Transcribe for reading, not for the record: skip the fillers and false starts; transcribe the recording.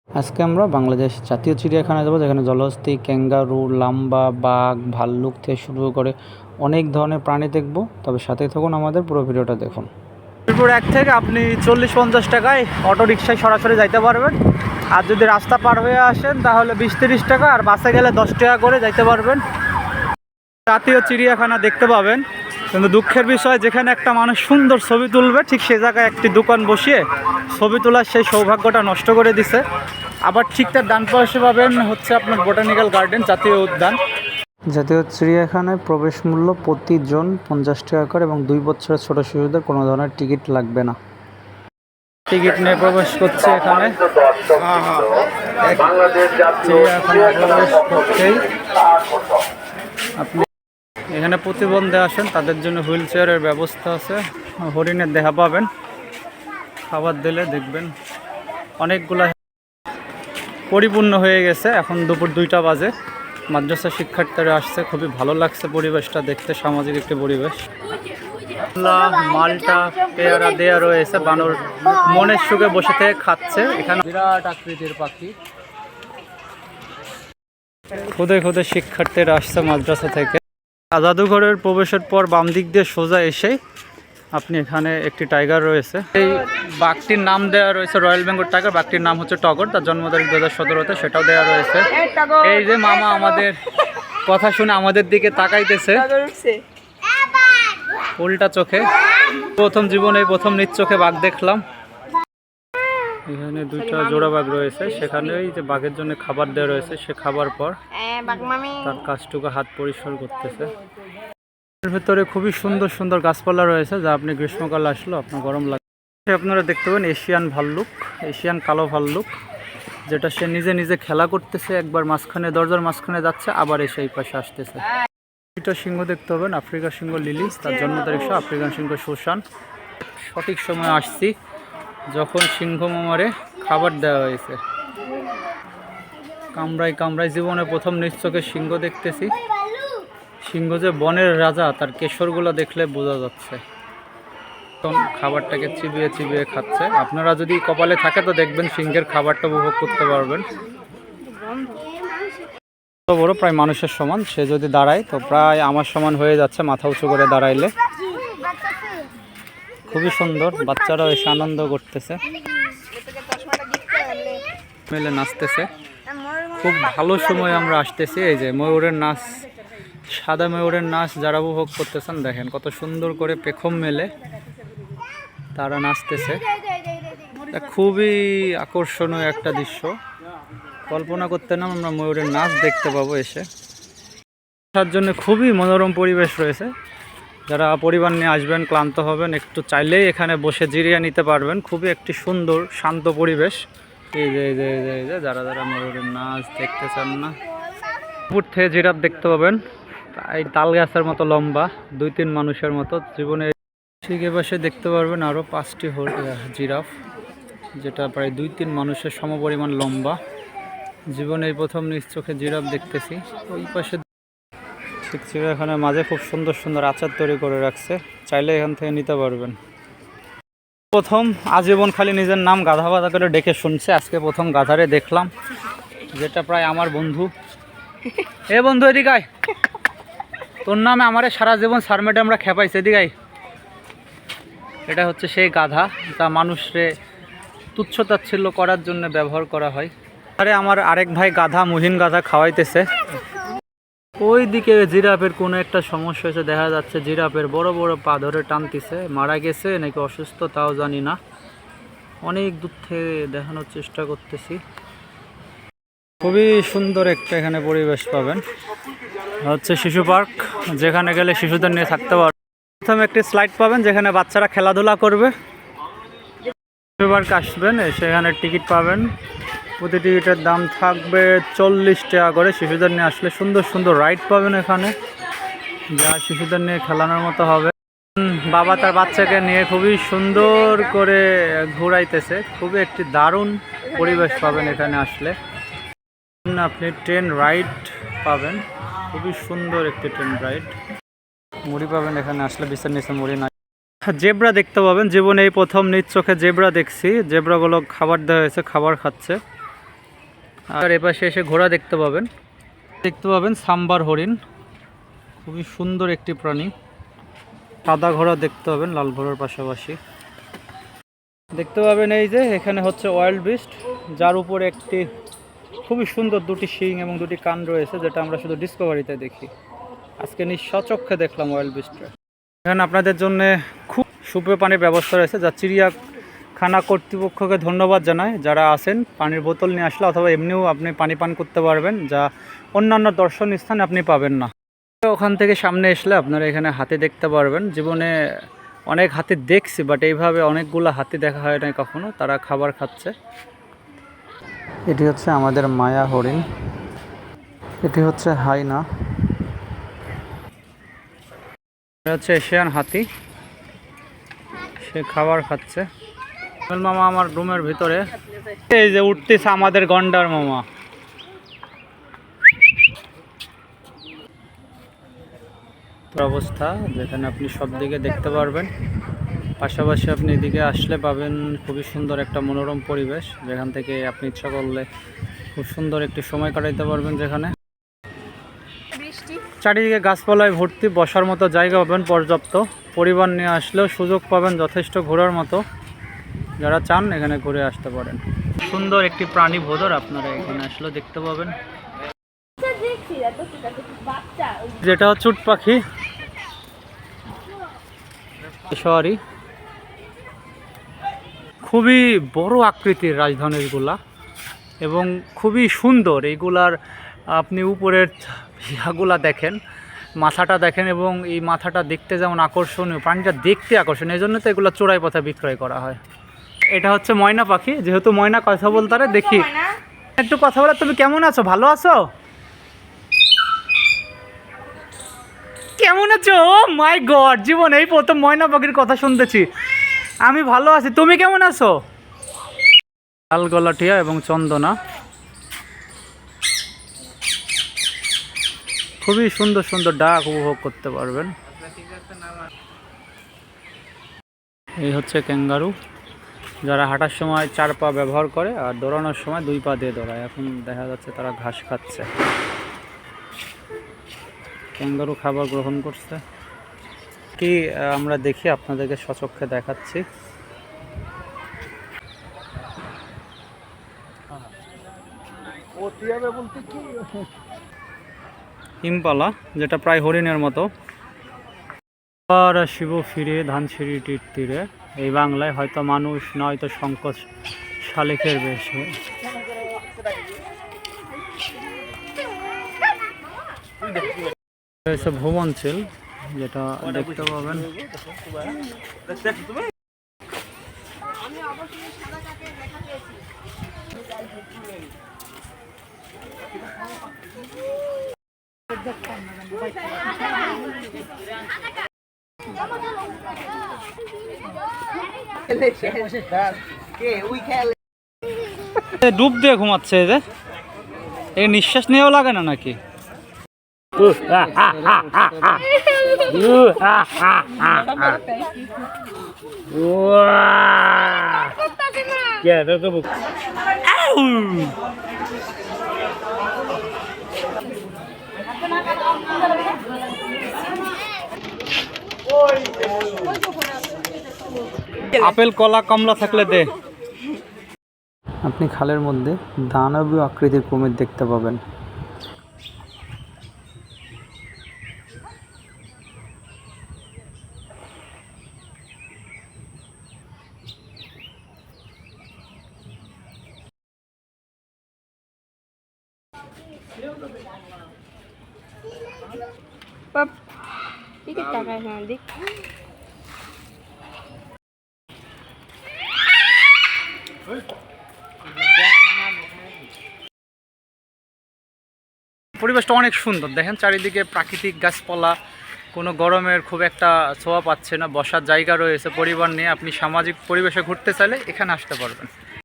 আজকে আমরা বাংলাদেশ জাতীয় চিড়িয়াখানায় যাব, যেখানে জলহস্তী, ক্যাঙ্গারু, লাম্বা, বাঘ, ভাল্লুক থেকে শুরু করে অনেক ধরনের প্রাণী দেখব। তবে সাথেই থাকুন, আমাদের পুরো ভিডিওটা দেখুন। মিরপুর 1 থেকে আপনি 40-50 টাকায় অটো রিক্সায় সরাসরি যাইতে পারবেন। আর যদি রাস্তা পার হয়ে আসেন তাহলে 20-30 টাকা, আর বাসে গেলে 10 টাকা করে যাইতে পারবেন। জাতীয় চিড়িয়াখানা দেখতে পাবেন, কিন্তু দুঃখের বিষয়, যেখানে একটা মানুষ সুন্দর ছবি তুলবে ঠিক সে জায়গায় একটি দোকান বসিয়ে ছবি তোলার সেই সৌভাগ্যটা নষ্ট করে দিছে। আবার ঠিক তার ডান পাশে পাবেন হচ্ছে আপনার বোটানিক্যাল গার্ডেন, জাতীয় উদ্যান। জাতীয় চিড়িয়াখানায় প্রবেশ মূল্য প্রতিজন 50 টাকা করে, এবং 2 বছরের ছোট শিশুদের কোনো ধরনের টিকিট লাগবে না। টিকিট নিয়ে প্রবেশ করছে এখানে। চিড়িয়াখানা প্রবেশ করতেই আপনি এখানে প্রতিবন্ধী আসেন, তাদের জন্য হুইল চেয়ারের ব্যবস্থা আছে। হরিণের দেখা পাবেন, খাবার দিলে দেখবেন অনেকগুলা পরিপূর্ণ হয়ে গেছে। এখন দুপুর 2টা বাজে, মাদ্রাসা শিক্ষার্থীরা আসছে, খুবই ভালো লাগছে পরিবেশটা দেখতে, সামাজিক একটি পরিবেশ। মালটা পেয়ারা দেয়া রয়েছে, বানর মনের সুখে বসে থেকে খাচ্ছে। এখানে বিরাট আকৃতির পাখি। খুদে খুদে শিক্ষার্থীরা আসছে মাদ্রাসা থেকে। জাদুঘরের প্রবেশের পর বাম দিক দিয়ে সোজা এসে আপনি এখানে একটি টাইগার রয়েছে। এই বাঘটির নাম দেওয়া রয়েছে রয়্যাল বেঙ্গল টাইগার। বাঘটির নাম হচ্ছে টগর, তার জন্ম তারিখ 2017-তে, সেটাও দেওয়া রয়েছে। এই যে মামা আমাদের কথা শুনে আমাদের দিকে তাকাইতেছে উল্টা চোখে। প্রথম জীবনে প্রথম নিজ চোখে বাঘ দেখলাম। এখানে 2টা জোড়া বাঘ রয়েছে, সেখানে এই যে বাঘের জন্য খাবার দেওয়া রয়েছে, সে খাবার পর তার কাজটুকু হাত পরিষ্কার করতেছে। এর ভিতরে খুবই সুন্দর সুন্দর গাছপালা রয়েছে, যা আপনি গ্রীষ্মকালে আসলে আপনার গরম লাগে। আপনারা দেখতে পাবেন এশিয়ান ভাল্লুক, এশিয়ান কালো ভাল্লুক, যেটা সে নিজে নিজে খেলা করতেছে। একবার মাঝখানে, দরজার মাঝখানে যাচ্ছে, আবার এসে এই পাশে আসতেছে। দুইটা সিংহ দেখতে পাবেন, আফ্রিকার সিংহ লিলি, তার জন্ম তারিখ আফ্রিকান সিংহ সুশান। সঠিক সময় আসছি যখন সিংহ মামারে খাবার দেওয়া হয়েছে। কামড়ায় কামড়ায় জীবনে প্রথম নিজ চোখে সিংহ দেখতেছি। সিংহ যে বনের রাজা, তার কেশরগুলো দেখলে বোঝা যাচ্ছে। খাবারটাকে চিবিয়ে চিবিয়ে খাচ্ছে। আপনারা যদি কপালে থাকে তো দেখবেন সিংহের খাবারটা উপভোগ করতে পারবেন। বড়, প্রায় মানুষের সমান। সে যদি দাঁড়ায় তো প্রায় আমার সমান হয়ে যাচ্ছে, মাথা উঁচু করে দাঁড়াইলে। খুবই সুন্দর, বাচ্চারাও এসে আনন্দ করতেছে, মেলে নাচতেছে। খুব ভালো সময় আমরা আসতেছি। এই যে ময়ূরের নাচ, সাদা ময়ূরের নাচ যারা উপভোগ করতেছেন, দেখেন কত সুন্দর করে পেখম মেলে তারা নাচতেছে। খুবই আকর্ষণীয় একটা দৃশ্য, কল্পনা করতে না আমরা ময়ূরের নাচ দেখতে পাবো এসে। তার জন্য খুবই মনোরম পরিবেশ রয়েছে। যারা পরিবার নিয়ে আসবেন, ক্লান্ত হবেন, একটু চাইলেই এখানে বসে জিরিয়ে নিতে পারবেন। খুবই একটি সুন্দর শান্ত পরিবেশ। এই যে যারা যারা ময়ূরের নাচ দেখতে চান না, উপর থেকে জিরাফ দেখতে পাবেন, এই তাল গাছের মতো লম্বা, 2-3 মানুষের মতো। জীবনে ঠিক এ পাশে দেখতে পারবেন আরও 5টি জিরাফ, যেটা প্রায় 2-3 মানুষের সমপরিমাণ লম্বা। জীবনে এই প্রথম নিজ চোখে জিরাফ দেখতেছি। ওই পাশে ঠিক চিড়িয়াখানার মাঝে খুব সুন্দর সুন্দর আচার তৈরি করে রাখছে, চাইলে এখান থেকে নিতে পারবেন। প্রথম আজীবন খালি নিজের নাম গাধা বাধা করে ডেকে শুনছে, আজকে প্রথম গাধারে দেখলাম, যেটা প্রায় আমার বন্ধু। এ বন্ধু এদিকায়, তোর নামে আমারে সারা জীবন স্যার ম্যাডামরা খেপাইছে, এদিকায়। এটা হচ্ছে সেই গাধা যা মানুষরে তুচ্ছতাচ্ছিল্য করার জন্য ব্যবহার করা হয়। আরে আমার আরেক ভাই গাধা, মুহিন গাধা খাওয়াইতেছে। ওই দিকে জিরাফের কোনো একটা সমস্যা হয়েছে দেখা যাচ্ছে, জিরাফের বড় বড় পা ধরে টানতেছে। মারা গেছে নাকি অসুস্থ তাও জানি না, অনেক দূর থেকে দেখানোর চেষ্টা করতেছি। খুবই সুন্দর একটা এখানে পরিবেশ পাবেন। হচ্ছে শিশু পার্ক, যেখানে গেলে শিশুদের নিয়ে থাকতে পারবেন। প্রথমে একটি স্লাইড পাবেন যেখানে বাচ্চারা খেলাধুলা করবে। শিশু পার্ক আসবেন, সেখানে টিকিট পাবেন। প্রতি টিকিটের দাম থাকবে 40 টাকা করে। শিশুদের নিয়ে আসলে সুন্দর সুন্দর রাইড পাবেন এখানে, যা শিশুদের নিয়ে খেলানোর মতো হবে। বাবা তার বাচ্চাকে নিয়ে খুবই সুন্দর করে ঘুরাইতেছে। খুবই একটি দারুণ পরিবেশ পাবেন এখানে আসলে। আপনি ট্রেন রাইড পাবেন, খুবই সুন্দর একটি ট্রেন রাইড। মুড়ি পাবেন এখানে আসলে, বিছার নিচে মুড়ি নাই। জেব্রা দেখতে পাবেন, জীবনে এই প্রথম নিজ চোখে জেব্রা দেখছি। জেব্রাগুলো খাবার দেওয়া হয়েছে, খাবার খাচ্ছে। আর এপাশে এসে ঘোড়া দেখতে পাবেন সাম্বার হরিণ, খুবই সুন্দর একটি প্রাণী। সাদা ঘোড়া দেখতে পাবেন লাল ঘোড়ার পাশাপাশি। দেখতে পাবেন এই যে এখানে হচ্ছে ওয়াইল্ড বিস্ট, যার উপরে একটি খুবই সুন্দর দুটি শিং এবং দুটি কান রয়েছে, যেটা আমরা শুধু ডিসকভারিতে দেখি। আজকে নিঃস্বচক্ষে দেখলাম ওয়াইল্ড বিস্টটা। এখানে আপনাদের জন্য খুব সুপেয় পানির ব্যবস্থা রয়েছে, যা চিড়িয়াখানা কর্তৃপক্ষকে ধন্যবাদ জানায়। যারা আসেন পানির বোতল নিয়ে আসলে অথবা এমনিও আপনি পানি পান করতে পারবেন, যা অন্যান্য দর্শনীয় স্থানে আপনি পাবেন না। ওখান থেকে সামনে আসলে আপনারা এখানে হাতি দেখতে পারবেন। জীবনে অনেক হাতি দেখছি, বাট এইভাবে অনেকগুলো হাতি দেখা হয় না কখনো। তারা খাবার খাচ্ছে। এটি হচ্ছে আমাদের মায়া হরিণ, এটি হচ্ছে হাইনা, এটা হচ্ছে এশিয়ান হাতি, সে খাবার খাচ্ছে। মামা আমার রুমের ভিতরে, এই যে উঠতেছে আমাদের গন্ডার মামা। অবস্থা যেখানে আপনি সব দিকে দেখতে পারবেন, পাশাপাশি আপনি এদিকে আসলে পাবেন খুবই সুন্দর একটা মনোরম পরিবেশ, যেখান থেকে আপনি ইচ্ছা করলে খুব সুন্দর একটি সময় কাটাইতে পারবেন। যেখানে চারিদিকে গাছপালায় ভর্তি, বসার মতো জায়গা পাবেন পর্যাপ্ত। পরিবার নিয়ে আসলেও সুযোগ পাবেন যথেষ্ট ঘোরার মতো। যারা চান এখানে ঘুরে আসতে পারেন। সুন্দর একটি প্রাণী ভোদর আপনারা এখানে আসলেও দেখতে পাবেন, যেটা হচ্ছে উট পাখি সরি। খুবই বড় আকৃতির রাজধানীগুলা এবং খুবই সুন্দর। এইগুলার আপনি উপরের ইয়াগুলা দেখেন, মাথাটা দেখেন, এবং এই মাথাটা দেখতে যেমন আকর্ষণীয়, প্রাণীটা দেখতে আকর্ষণীয়, এই জন্য তো এগুলো চোরাই পথে বিক্রয় করা হয়। এটা হচ্ছে ময়না পাখি, যেহেতু ময়না কথা বলতে পারে, দেখি একটু কথা বলে। তুমি কেমন আছো? ভালো আছো? কেমন আছো? ও মাই গড, জীবন এই প্রথম ময়না পাখির কথা শুনতেছি। আমি ভালো আছি, তুমি কেমন আছো? লাল গলাটিয়া এবং চন্দনা খুবই সুন্দর সুন্দর ডাক উপভোগ করতে পারবেন। এই হচ্ছে ক্যাঙ্গারু, যারা হাঁটার সময় 4 পা ব্যবহার করে আর দৌড়ানোর সময় 2 পা দিয়ে দৌড়ায়। এখন দেখা যাচ্ছে তারা ঘাস খাচ্ছে। ক্যাঙ্গারু খাবার গ্রহণ করছে কি আমরা দেখি, আপনাদেরকে সচক্ষে দেখাচ্ছি। ইম্পালা, যেটা প্রায় হরিণের মতো। আর শিব ফিরে ধানসিঁড়িটির তীরে, এই বাংলায় হয়তো মানুষ নয়তো শঙ্খ শালিকের বেশে। ভুবনশীল, যেটা দেখতে পাবেন। ডুব দিয়ে ঘুমাচ্ছে, এই নিঃশ্বাস নিয়েও লাগে না নাকি? আপেল কলা কমলা থাকলে দে। আপনি খালের মধ্যে দানবীয় আকৃতির কুমির দেখতে পাবেন। পরিবেশটা অনেক সুন্দর, দেখেন চারিদিকে প্রাকৃতিক গাছপালা, কোনো গরমের খুব একটা ছোঁয়া পাচ্ছে না। বসার জায়গা রয়েছে। পরিবার নিয়ে আপনি সামাজিক পরিবেশে ঘুরতে চাইলে এখানে আসতে পারবেন।